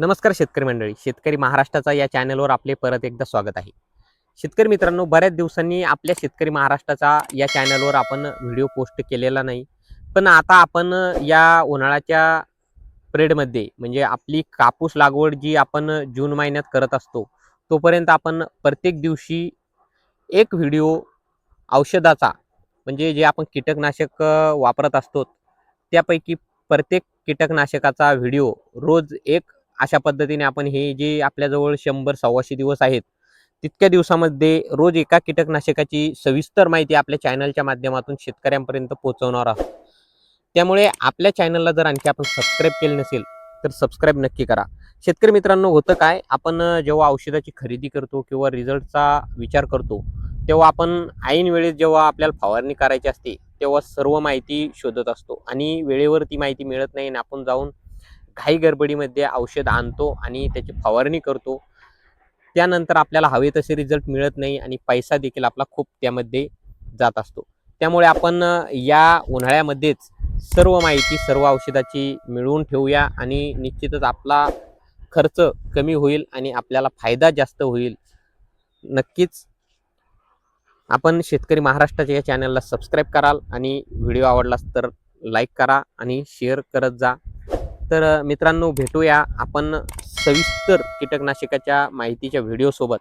नमस्कार शेतकरी मंडळी, शेतकरी महाराष्ट्राचा या चॅनलवर आपले परत एकदा स्वागत आहे. शेतकरी मित्रांनो, बऱ्याच दिवसांनी आपल्या शेतकरी महाराष्ट्राचा या चॅनलवर आपण व्हिडिओ पोस्ट केलेला नाही. पण आता आपण या उन्हाळ्याच्या पिरियडमध्ये म्हणजे आपली कापूस लागवड जी आपण जून महिन्यात करत असतो, तोपर्यंत आपण प्रत्येक दिवशी एक व्हिडिओ औषधाचा म्हणजे जे आपण कीटकनाशक वापरत असतो, त्यापैकी प्रत्येक कीटकनाशकाचा व्हिडिओ रोज एक अशा पद्धतीने आपण हे जे आपल्याजवळ 100-125 दिवस आहेत, तितक्या दिवसामध्ये रोज एका कीटकनाशकाची सविस्तर माहिती आपल्या चॅनलच्या माध्यमातून शेतकऱ्यांपर्यंत पोहोचवणार आहोत. त्यामुळे आपल्या चॅनलला जर आणखी आपण सबस्क्राईब केले नसेल, तर सबस्क्राईब नक्की करा. शेतकरी मित्रांनो, होतं काय, आपण जेव्हा औषधाची खरेदी करतो किंवा रिझल्टचा विचार करतो, तेव्हा आपण ऐन वेळेस जेव्हा आपल्याला फवारणी करायची असते, तेव्हा सर्व माहिती शोधत असतो आणि वेळेवर ती माहिती मिळत नाही आणि आपण जाऊन घाई गडबडीमध्ये औषध आणतो आणि त्याची फवारणी करतो. त्यानंतर आपल्याला हवे तसे रिझल्ट मिळत नाही आणि पैसा देखील आपला खूप त्यामध्ये जात असतो. त्यामुळे आपण या उन्हाळ्यामध्येच सर्व माहिती सर्व औषधाची मिळवून ठेवूया आणि निश्चितच आपला खर्च कमी होईल आणि आपल्याला फायदा जास्त होईल. नक्कीच आपण शेतकरी महाराष्ट्राच्या या चॅनलला सबस्क्राईब कराल आणि व्हिडिओ आवडलास तर लाईक करा आणि शेअर करत जा. तर मित्रांनो, भेटूया आपण सविस्तर कीटकनाशकाच्या माहितीच्या व्हिडिओसोबत.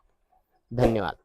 धन्यवाद.